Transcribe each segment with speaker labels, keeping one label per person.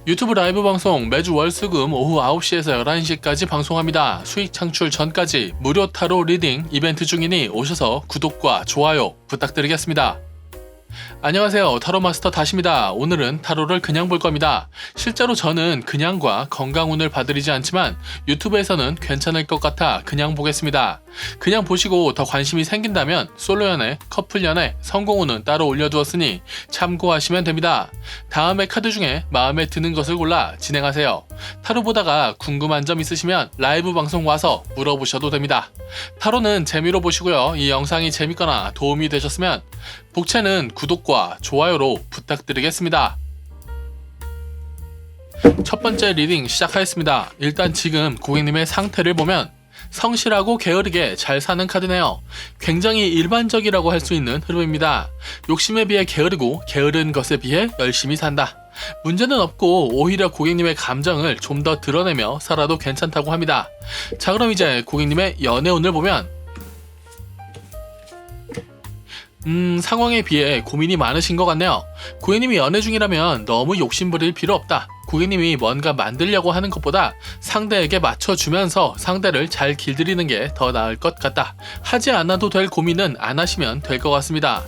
Speaker 1: 유튜브 라이브 방송 매주 월수금 오후 9시에서 11시까지 방송합니다. 수익 창출 전까지 무료 타로 리딩 이벤트 중이니 오셔서 구독과 좋아요 부탁드리겠습니다. 안녕하세요. 타로마스터 다시입니다. 오늘은 타로를 그냥 볼 겁니다. 실제로 저는 그냥과 건강운을 봐드리지 않지만 유튜브에서는 괜찮을 것 같아 그냥 보겠습니다. 그냥 보시고 더 관심이 생긴다면 솔로 연애, 커플 연애, 성공운은 따로 올려두었으니 참고하시면 됩니다. 다음에 카드 중에 마음에 드는 것을 골라 진행하세요. 타로 보다가 궁금한 점 있으시면 라이브 방송 와서 물어보셔도 됩니다. 타로는 재미로 보시고요. 이 영상이 재밌거나 도움이 되셨으면 복채는 구독과 좋아요로 부탁드리겠습니다. 첫 번째 리딩 시작하겠습니다. 일단 지금 고객님의 상태를 보면 성실하고 게으르게 잘 사는 카드네요. 굉장히 일반적이라고 할 수 있는 흐름입니다. 욕심에 비해 게으르고 게으른 것에 비해 열심히 산다. 문제는 없고 오히려 고객님의 감정을 좀 더 드러내며 살아도 괜찮다고 합니다. 자, 그럼 이제 고객님의 연애운을 보면 상황에 비해 고민이 많으신 것 같네요. 고객님이 연애 중이라면 너무 욕심부릴 필요 없다. 고객님이 뭔가 만들려고 하는 것보다 상대에게 맞춰주면서 상대를 잘 길들이는 게 더 나을 것 같다. 하지 않아도 될 고민은 안 하시면 될 것 같습니다.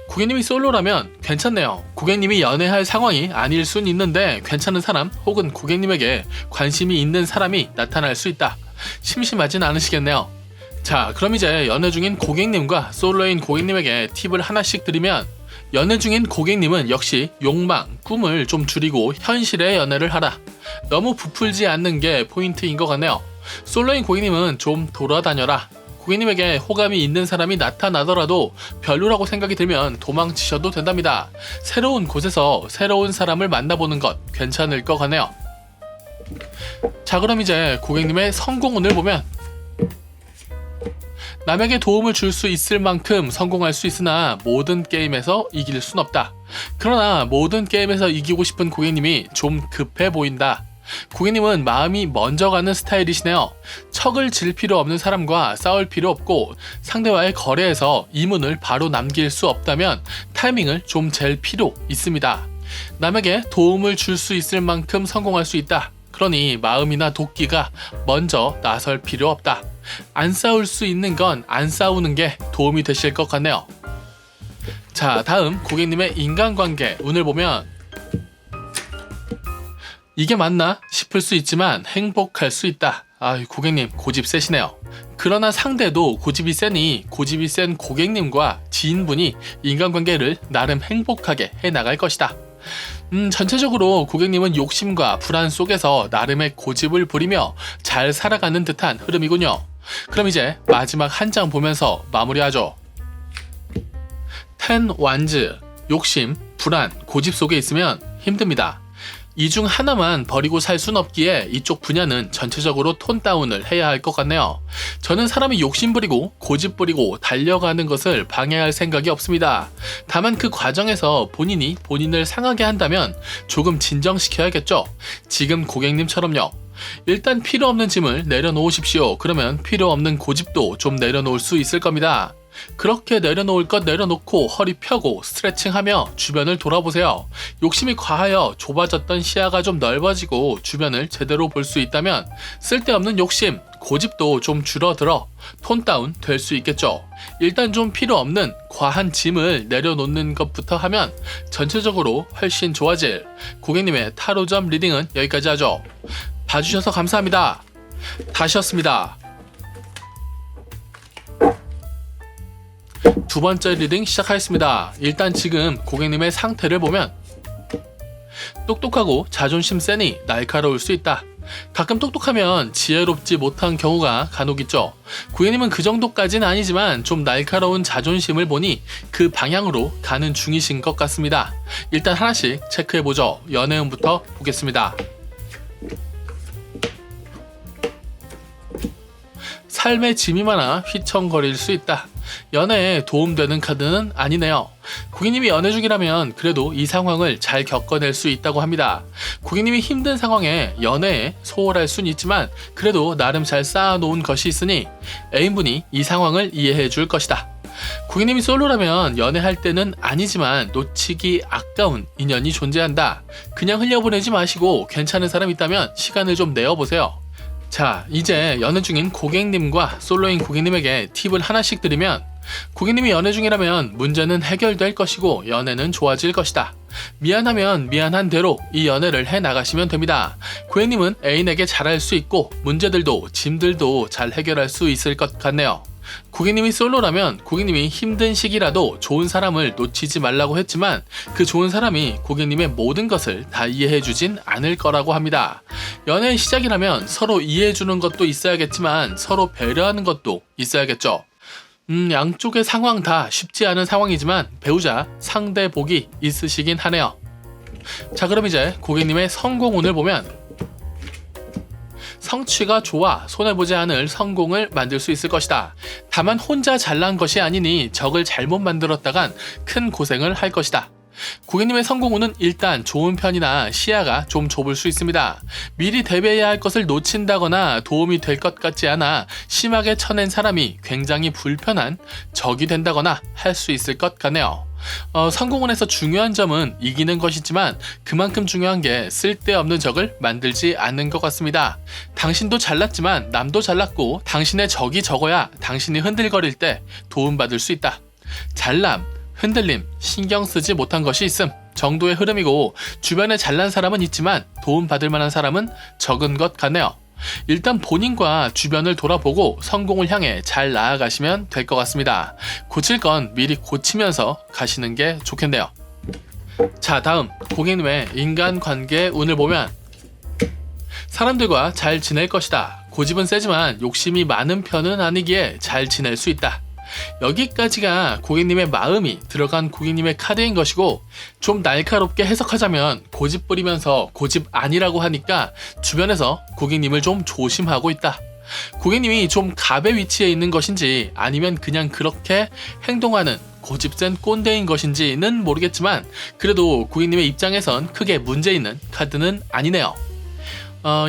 Speaker 1: 고객님이 솔로라면 괜찮네요. 고객님이 연애할 상황이 아닐 순 있는데 괜찮은 사람 혹은 고객님에게 관심이 있는 사람이 나타날 수 있다. 심심하진 않으시겠네요. 자, 그럼 이제 연애 중인 고객님과 솔로인 고객님에게 팁을 하나씩 드리면, 연애 중인 고객님은 역시 욕망, 꿈을 좀 줄이고 현실의 연애를 하라. 너무 부풀지 않는 게 포인트인 것 같네요. 솔로인 고객님은 좀 돌아다녀라. 고객님에게 호감이 있는 사람이 나타나더라도 별로라고 생각이 들면 도망치셔도 된답니다. 새로운 곳에서 새로운 사람을 만나보는 것 괜찮을 것 같네요. 자, 그럼 이제 고객님의 성공운을 보면, 남에게 도움을 줄 수 있을 만큼 성공할 수 있으나 모든 게임에서 이길 순 없다. 그러나 모든 게임에서 이기고 싶은 고객님이 좀 급해 보인다. 고객님은 마음이 먼저 가는 스타일이시네요. 척을 질 필요 없는 사람과 싸울 필요 없고 상대와의 거래에서 이문을 바로 남길 수 없다면 타이밍을 좀 잴 필요 있습니다. 남에게 도움을 줄 수 있을 만큼 성공할 수 있다. 그러니 마음이나 도끼가 먼저 나설 필요 없다. 안 싸울 수 있는 건 안 싸우는 게 도움이 되실 것 같네요. 자, 다음 고객님의 인간관계 운을 보면, 이게 맞나 싶을 수 있지만 행복할 수 있다. 고객님 고집 세시네요. 그러나 상대도 고집이 세니 고집이 센 고객님과 지인분이 인간관계를 나름 행복하게 해나갈 것이다. 전체적으로 고객님은 욕심과 불안 속에서 나름의 고집을 부리며 잘 살아가는 듯한 흐름이군요. 그럼 이제 마지막 한 장 보면서 마무리하죠. 10 완즈, 욕심, 불안, 고집 속에 있으면 힘듭니다. 이 중 하나만 버리고 살 순 없기에 이쪽 분야는 전체적으로 톤 다운을 해야 할 것 같네요. 저는 사람이 욕심 부리고 고집 부리고 달려가는 것을 방해할 생각이 없습니다. 다만 그 과정에서 본인이 본인을 상하게 한다면 조금 진정시켜야겠죠. 지금 고객님처럼요. 일단 필요 없는 짐을 내려놓으십시오. 그러면 필요 없는 고집도 좀 내려놓을 수 있을 겁니다. 그렇게 내려놓을 것 내려놓고 허리 펴고 스트레칭하며 주변을 돌아보세요. 욕심이 과하여 좁아졌던 시야가 좀 넓어지고 주변을 제대로 볼 수 있다면 쓸데없는 욕심, 고집도 좀 줄어들어 톤 다운 될 수 있겠죠. 일단 좀 필요 없는 과한 짐을 내려놓는 것부터 하면 전체적으로 훨씬 좋아질 고객님의 타로점 리딩은 여기까지 하죠. 봐주셔서 감사합니다. 다시였습니다. 두 번째 리딩 시작하겠습니다. 일단 지금 고객님의 상태를 보면 똑똑하고 자존심 세니 날카로울 수 있다. 가끔 똑똑하면 지혜롭지 못한 경우가 간혹 있죠. 고객님은 그 정도까지는 아니지만 좀 날카로운 자존심을 보니 그 방향으로 가는 중이신 것 같습니다. 일단 하나씩 체크해보죠. 연애운부터 보겠습니다. 삶의 짐이 많아 휘청거릴 수 있다. 연애에 도움되는 카드는 아니네요. 고객님이 연애 중이라면 그래도 이 상황을 잘 겪어낼 수 있다고 합니다. 고객님이 힘든 상황에 연애에 소홀할 순 있지만 그래도 나름 잘 쌓아놓은 것이 있으니 애인분이 이 상황을 이해해 줄 것이다. 고객님이 솔로라면 연애할 때는 아니지만 놓치기 아까운 인연이 존재한다. 그냥 흘려보내지 마시고 괜찮은 사람 있다면 시간을 좀 내어보세요. 자, 이제 연애 중인 고객님과 솔로인 고객님에게 팁을 하나씩 드리면, 고객님이 연애 중이라면 문제는 해결될 것이고 연애는 좋아질 것이다. 미안하면 미안한 대로 이 연애를 해 나가시면 됩니다. 고객님은 애인에게 잘할 수 있고 문제들도 짐들도 잘 해결할 수 있을 것 같네요. 고객님이 솔로라면 고객님이 힘든 시기라도 좋은 사람을 놓치지 말라고 했지만, 그 좋은 사람이 고객님의 모든 것을 다 이해해주진 않을 거라고 합니다. 연애의 시작이라면 서로 이해해주는 것도 있어야겠지만 서로 배려하는 것도 있어야겠죠. 양쪽의 상황 다 쉽지 않은 상황이지만 배우자 상대 복이 있으시긴 하네요. 자, 그럼 이제 고객님의 성공운을 보면, 성취가 좋아 손해보지 않을 성공을 만들 수 있을 것이다. 다만 혼자 잘난 것이 아니니 적을 잘못 만들었다간 큰 고생을 할 것이다. 고객님의 성공운은 일단 좋은 편이나 시야가 좀 좁을 수 있습니다. 미리 대비해야 할 것을 놓친다거나 도움이 될 것 같지 않아 심하게 쳐낸 사람이 굉장히 불편한 적이 된다거나 할 수 있을 것 같네요. 성공운에서 중요한 점은 이기는 것이지만 그만큼 중요한 게 쓸데없는 적을 만들지 않는 것 같습니다. 당신도 잘났지만 남도 잘났고 당신의 적이 적어야 당신이 흔들거릴 때 도움받을 수 있다. 잘남, 흔들림, 신경 쓰지 못한 것이 있음 정도의 흐름이고, 주변에 잘난 사람은 있지만 도움받을 만한 사람은 적은 것 같네요. 일단 본인과 주변을 돌아보고 성공을 향해 잘 나아가시면 될 것 같습니다. 고칠 건 미리 고치면서 가시는 게 좋겠네요. 자, 다음 고객님의 인간관계 운을 보면, 사람들과 잘 지낼 것이다. 고집은 세지만 욕심이 많은 편은 아니기에 잘 지낼 수 있다. 여기까지가 고객님의 마음이 들어간 고객님의 카드인 것이고, 좀 날카롭게 해석하자면 고집 부리면서 고집 아니라고 하니까 주변에서 고객님을 좀 조심하고 있다. 고객님이 좀 갑의 위치에 있는 것인지 아니면 그냥 그렇게 행동하는 고집센 꼰대인 것인지는 모르겠지만, 그래도 고객님의 입장에선 크게 문제 있는 카드는 아니네요.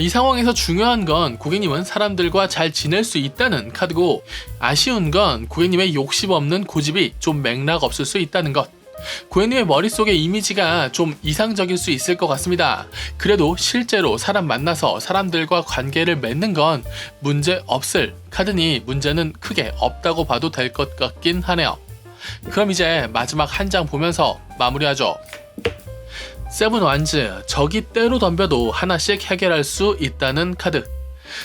Speaker 1: 이 상황에서 중요한 건 고객님은 사람들과 잘 지낼 수 있다는 카드고, 아쉬운 건 고객님의 욕심 없는 고집이 좀 맥락 없을 수 있다는 것. 고객님의 머릿속의 이미지가 좀 이상적일 수 있을 것 같습니다. 그래도 실제로 사람 만나서 사람들과 관계를 맺는 건 문제 없을 카드니 문제는 크게 없다고 봐도 될 것 같긴 하네요. 그럼 이제 마지막 한 장 보면서 마무리하죠. 세븐 완즈, 적이 때로 덤벼도 하나씩 해결할 수 있다는 카드.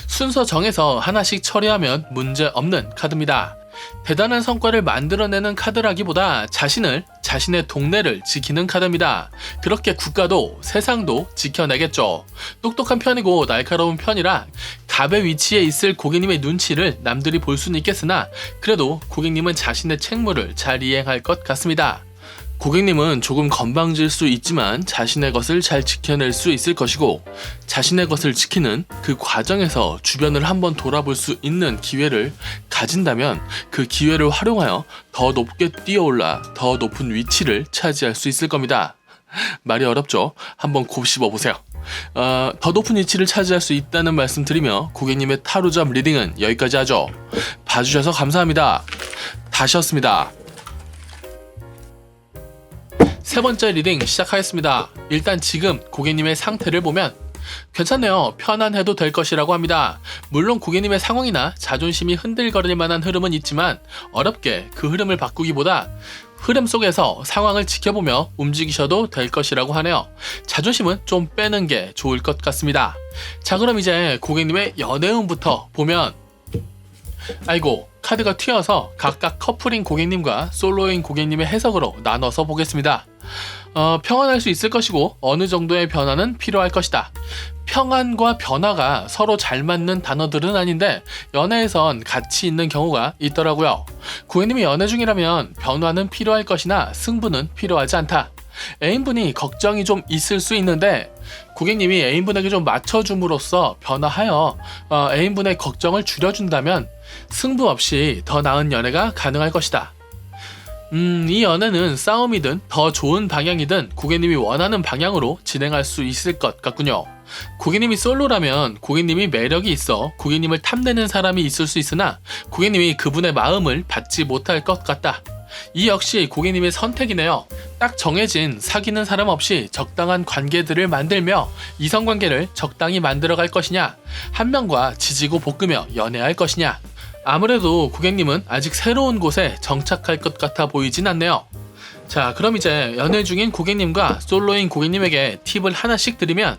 Speaker 1: 순서 정해서 하나씩 처리하면 문제 없는 카드입니다. 대단한 성과를 만들어내는 카드라기보다 자신의 동네를 지키는 카드입니다. 그렇게 국가도 세상도 지켜내겠죠. 똑똑한 편이고 날카로운 편이라 갑의 위치에 있을 고객님의 눈치를 남들이 볼 수는 있겠으나, 그래도 고객님은 자신의 책무를 잘 이행할 것 같습니다. 고객님은 조금 건방질 수 있지만 자신의 것을 잘 지켜낼 수 있을 것이고, 자신의 것을 지키는 그 과정에서 주변을 한번 돌아볼 수 있는 기회를 가진다면 그 기회를 활용하여 더 높게 뛰어올라 더 높은 위치를 차지할 수 있을 겁니다. 말이 어렵죠? 한번 곱씹어 보세요. 더 높은 위치를 차지할 수 있다는 말씀 드리며 고객님의 타로점 리딩은 여기까지 하죠. 봐주셔서 감사합니다. 다시였습니다. 세 번째 리딩 시작하겠습니다. 일단 지금 고객님의 상태를 보면 괜찮네요. 편안해도 될 것이라고 합니다. 물론 고객님의 상황이나 자존심이 흔들거릴 만한 흐름은 있지만 어렵게 그 흐름을 바꾸기보다 흐름 속에서 상황을 지켜보며 움직이셔도 될 것이라고 하네요. 자존심은 좀 빼는 게 좋을 것 같습니다. 자, 그럼 이제 고객님의 연애운부터 보면, 아이고, 카드가 튀어서 각각 커플인 고객님과 솔로인 고객님의 해석으로 나눠서 보겠습니다. 평안할 수 있을 것이고 어느 정도의 변화는 필요할 것이다. 평안과 변화가 서로 잘 맞는 단어들은 아닌데 연애에선 같이 있는 경우가 있더라고요. 고객님이 연애 중이라면 변화는 필요할 것이나 승부는 필요하지 않다. 애인분이 걱정이 좀 있을 수 있는데 고객님이 애인분에게 좀 맞춰줌으로써 변화하여 애인분의 걱정을 줄여준다면 승부 없이 더 나은 연애가 가능할 것이다. 이 연애는 싸움이든 더 좋은 방향이든 고객님이 원하는 방향으로 진행할 수 있을 것 같군요. 고객님이 솔로라면 고객님이 매력이 있어 고객님을 탐내는 사람이 있을 수 있으나 고객님이 그분의 마음을 받지 못할 것 같다. 이 역시 고객님의 선택이네요. 딱 정해진 사귀는 사람 없이 적당한 관계들을 만들며 이성관계를 적당히 만들어갈 것이냐, 한 명과 지지고 볶으며 연애할 것이냐. 아무래도 고객님은 아직 새로운 곳에 정착할 것 같아 보이진 않네요. 자, 그럼 이제 연애 중인 고객님과 솔로인 고객님에게 팁을 하나씩 드리면,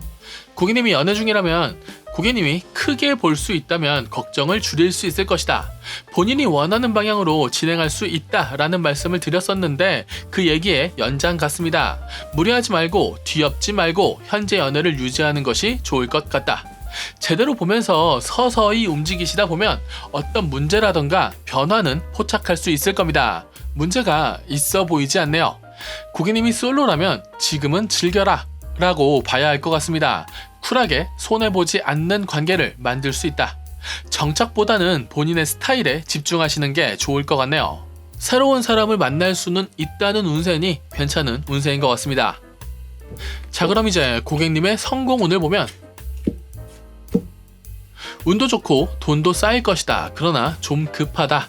Speaker 1: 고객님이 연애 중이라면 고객님이 크게 볼 수 있다면 걱정을 줄일 수 있을 것이다. 본인이 원하는 방향으로 진행할 수 있다라는 말씀을 드렸었는데 그 얘기의 연장 같습니다. 무리하지 말고 뒤엎지 말고 현재 연애를 유지하는 것이 좋을 것 같다. 제대로 보면서 서서히 움직이시다 보면 어떤 문제라던가 변화는 포착할 수 있을 겁니다. 문제가 있어 보이지 않네요. 고객님이 솔로라면 지금은 즐겨라 라고 봐야 할 것 같습니다. 쿨하게 손해보지 않는 관계를 만들 수 있다. 정착보다는 본인의 스타일에 집중하시는 게 좋을 것 같네요. 새로운 사람을 만날 수는 있다는 운세니 괜찮은 운세인 것 같습니다. 자, 그럼 이제 고객님의 성공운을 보면, 운도 좋고 돈도 쌓일 것이다. 그러나 좀 급하다.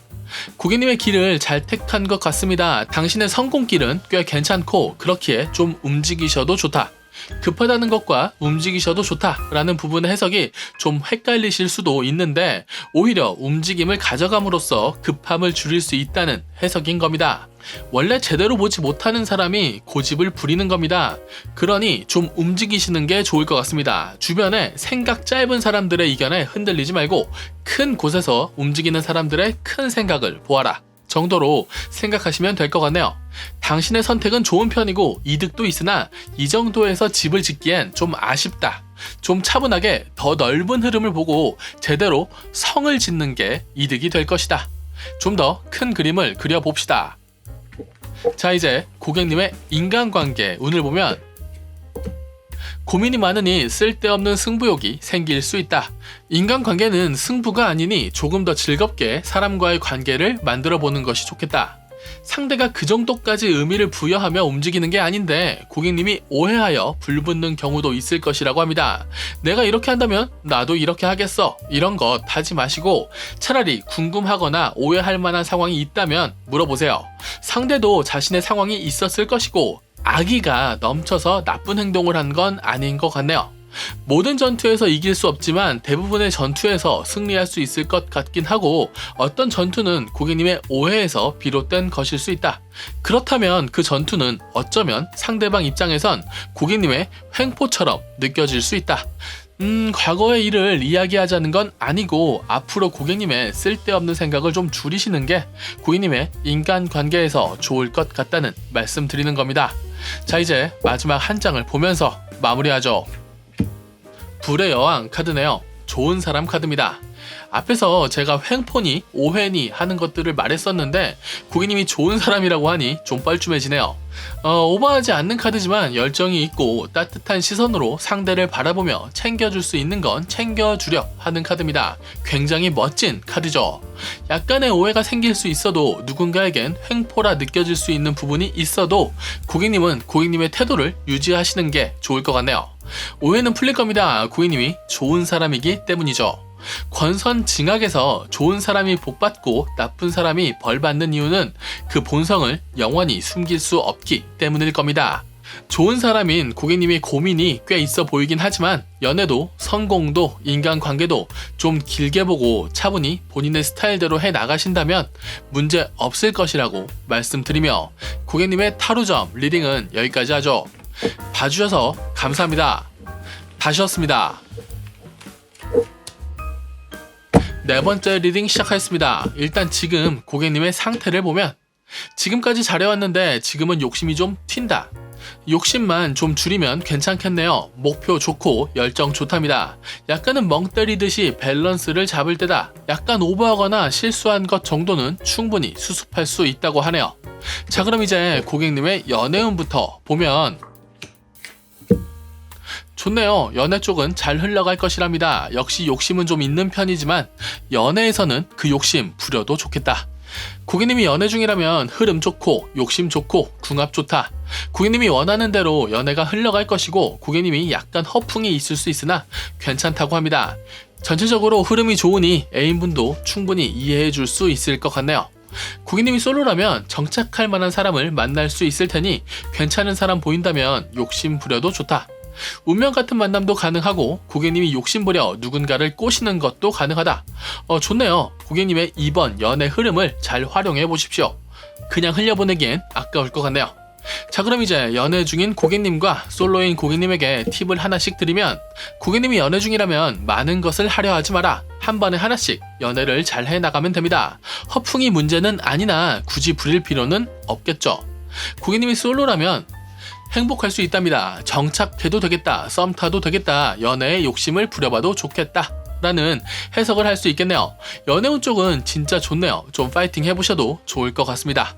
Speaker 1: 고객님의 길을 잘 택한 것 같습니다. 당신의 성공길은 꽤 괜찮고 그렇기에 좀 움직이셔도 좋다. 급하다는 것과 움직이셔도 좋다라는 부분의 해석이 좀 헷갈리실 수도 있는데 오히려 움직임을 가져감으로써 급함을 줄일 수 있다는 해석인 겁니다. 원래 제대로 보지 못하는 사람이 고집을 부리는 겁니다. 그러니 좀 움직이시는 게 좋을 것 같습니다. 주변에 생각 짧은 사람들의 의견에 흔들리지 말고 큰 곳에서 움직이는 사람들의 큰 생각을 보아라 정도로 생각하시면 될 것 같네요. 당신의 선택은 좋은 편이고 이득도 있으나 이 정도에서 집을 짓기엔 좀 아쉽다. 좀 차분하게 더 넓은 흐름을 보고 제대로 성을 짓는 게 이득이 될 것이다. 좀 더 큰 그림을 그려봅시다. 자, 이제 고객님의 인간관계 운을 보면, 고민이 많으니 쓸데없는 승부욕이 생길 수 있다. 인간관계는 승부가 아니니 조금 더 즐겁게 사람과의 관계를 만들어 보는 것이 좋겠다. 상대가 그 정도까지 의미를 부여하며 움직이는 게 아닌데 고객님이 오해하여 불붙는 경우도 있을 것이라고 합니다. 내가 이렇게 한다면 나도 이렇게 하겠어. 이런 것 하지 마시고 차라리 궁금하거나 오해할 만한 상황이 있다면 물어보세요. 상대도 자신의 상황이 있었을 것이고 악의가 넘쳐서 나쁜 행동을 한 건 아닌 것 같네요. 모든 전투에서 이길 수 없지만 대부분의 전투에서 승리할 수 있을 것 같긴 하고 어떤 전투는 고객님의 오해에서 비롯된 것일 수 있다. 그렇다면 그 전투는 어쩌면 상대방 입장에선 고객님의 횡포처럼 느껴질 수 있다. 과거의 일을 이야기하자는 건 아니고 앞으로 고객님의 쓸데없는 생각을 좀 줄이시는 게 고객님의 인간관계에서 좋을 것 같다는 말씀 드리는 겁니다. 자, 이제 마지막 한 장을 보면서 마무리하죠. 불의 여왕 카드네요. 좋은 사람 카드입니다. 앞에서 제가 횡포니 오해니 하는 것들을 말했었는데 고객님이 좋은 사람이라고 하니 좀 뻘쭘해지네요. 오버하지 않는 카드지만 열정이 있고 따뜻한 시선으로 상대를 바라보며 챙겨줄 수 있는 건 챙겨주려 하는 카드입니다. 굉장히 멋진 카드죠. 약간의 오해가 생길 수 있어도 누군가에겐 횡포라 느껴질 수 있는 부분이 있어도 고객님은 고객님의 태도를 유지하시는 게 좋을 것 같네요. 오해는 풀릴 겁니다. 고객님이 좋은 사람이기 때문이죠. 권선징악에서 좋은 사람이 복받고 나쁜 사람이 벌받는 이유는 그 본성을 영원히 숨길 수 없기 때문일 겁니다. 좋은 사람인 고객님의 고민이 꽤 있어 보이긴 하지만 연애도 성공도 인간관계도 좀 길게 보고 차분히 본인의 스타일대로 해 나가신다면 문제 없을 것이라고 말씀드리며 고객님의 타로점 리딩은 여기까지 하죠. 봐주셔서 감사합니다. 다시였습니다. 네 번째 리딩 시작하겠습니다. 일단 지금 고객님의 상태를 보면 지금까지 잘해왔는데 지금은 욕심이 좀 튄다. 욕심만 좀 줄이면 괜찮겠네요. 목표 좋고 열정 좋답니다. 약간은 멍 때리듯이 밸런스를 잡을 때다. 약간 오버하거나 실수한 것 정도는 충분히 수습할 수 있다고 하네요. 자, 그럼 이제 고객님의 연애운부터 보면 좋네요. 연애 쪽은 잘 흘러갈 것이랍니다. 역시 욕심은 좀 있는 편이지만 연애에서는 그 욕심 부려도 좋겠다. 고객님이 연애 중이라면 흐름 좋고 욕심 좋고 궁합 좋다. 고객님이 원하는 대로 연애가 흘러갈 것이고 고객님이 약간 허풍이 있을 수 있으나 괜찮다고 합니다. 전체적으로 흐름이 좋으니 애인분도 충분히 이해해 줄 수 있을 것 같네요. 고객님이 솔로라면 정착할 만한 사람을 만날 수 있을 테니 괜찮은 사람 보인다면 욕심 부려도 좋다. 운명 같은 만남도 가능하고 고객님이 욕심부려 누군가를 꼬시는 것도 가능하다. 좋네요. 고객님의 이번 연애 흐름을 잘 활용해 보십시오. 그냥 흘려보내기엔 아까울 것 같네요. 자, 그럼 이제 연애 중인 고객님과 솔로인 고객님에게 팁을 하나씩 드리면, 고객님이 연애 중이라면 많은 것을 하려 하지 마라. 한 번에 하나씩 연애를 잘 해나가면 됩니다. 허풍이 문제는 아니나 굳이 부릴 필요는 없겠죠. 고객님이 솔로라면 행복할 수 있답니다. 정착해도 되겠다, 썸 타도 되겠다, 연애에 욕심을 부려봐도 좋겠다 라는 해석을 할 수 있겠네요. 연애운 쪽은 진짜 좋네요. 좀 파이팅 해보셔도 좋을 것 같습니다.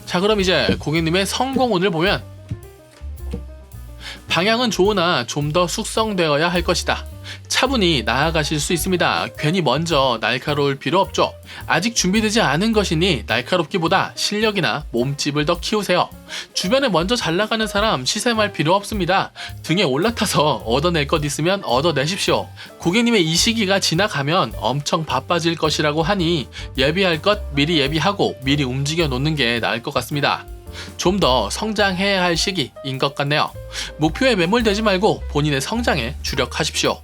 Speaker 1: 자, 그럼 이제 고객님의 성공운을 보면, 방향은 좋으나 좀 더 숙성되어야 할 것이다. 차분히 나아가실 수 있습니다. 괜히 먼저 날카로울 필요 없죠. 아직 준비되지 않은 것이니 날카롭기보다 실력이나 몸집을 더 키우세요. 주변에 먼저 잘 나가는 사람 시샘할 필요 없습니다. 등에 올라타서 얻어낼 것 있으면 얻어내십시오. 고객님의 이 시기가 지나가면 엄청 바빠질 것이라고 하니 예비할 것 미리 예비하고 미리 움직여 놓는 게 나을 것 같습니다. 좀 더 성장해야 할 시기인 것 같네요. 목표에 매몰되지 말고 본인의 성장에 주력하십시오.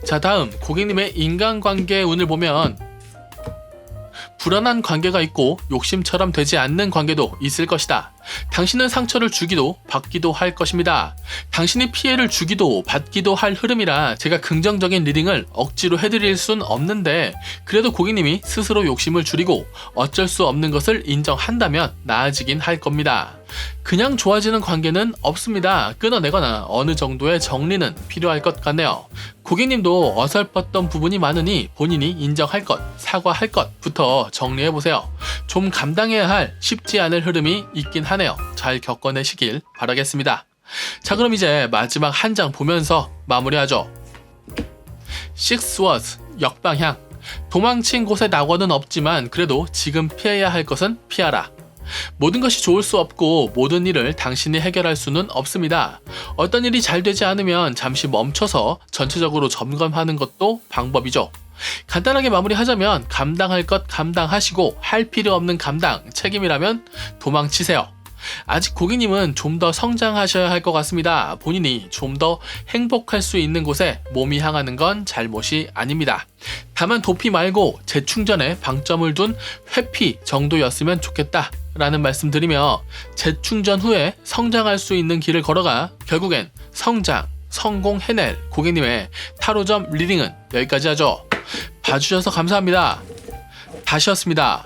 Speaker 1: 자, 다음 고객님의 인간관계 운을 보면, 불안한 관계가 있고 욕심처럼 되지 않는 관계도 있을 것이다. 당신은 상처를 주기도 받기도 할 것입니다. 당신이 피해를 주기도 받기도 할 흐름이라 제가 긍정적인 리딩을 억지로 해드릴 순 없는데, 그래도 고객님이 스스로 욕심을 줄이고 어쩔 수 없는 것을 인정한다면 나아지긴 할 겁니다. 그냥 좋아지는 관계는 없습니다. 끊어내거나 어느 정도의 정리는 필요할 것 같네요. 고객님도 어설펐던 부분이 많으니 본인이 인정할 것, 사과할 것부터 정리해보세요. 좀 감당해야 할 쉽지 않을 흐름이 있긴 하네요. 잘 겪어내시길 바라겠습니다. 자, 그럼 이제 마지막 한 장 보면서 마무리하죠. Six Words, 역방향. 도망친 곳에 낙원은 없지만 그래도 지금 피해야 할 것은 피하라. 모든 것이 좋을 수 없고 모든 일을 당신이 해결할 수는 없습니다. 어떤 일이 잘 되지 않으면 잠시 멈춰서 전체적으로 점검하는 것도 방법이죠. 간단하게 마무리하자면, 감당할 것 감당하시고 할 필요 없는 감당, 책임이라면 도망치세요. 아직 고객님은 좀 더 성장하셔야 할 것 같습니다. 본인이 좀 더 행복할 수 있는 곳에 몸이 향하는 건 잘못이 아닙니다. 다만 도피 말고 재충전에 방점을 둔 회피 정도였으면 좋겠다 라는 말씀 드리며, 재충전 후에 성장할 수 있는 길을 걸어가 결국엔 성장, 성공해낼 고객님의 타로점 리딩은 여기까지 하죠. 봐주셔서 감사합니다. 다시였습니다.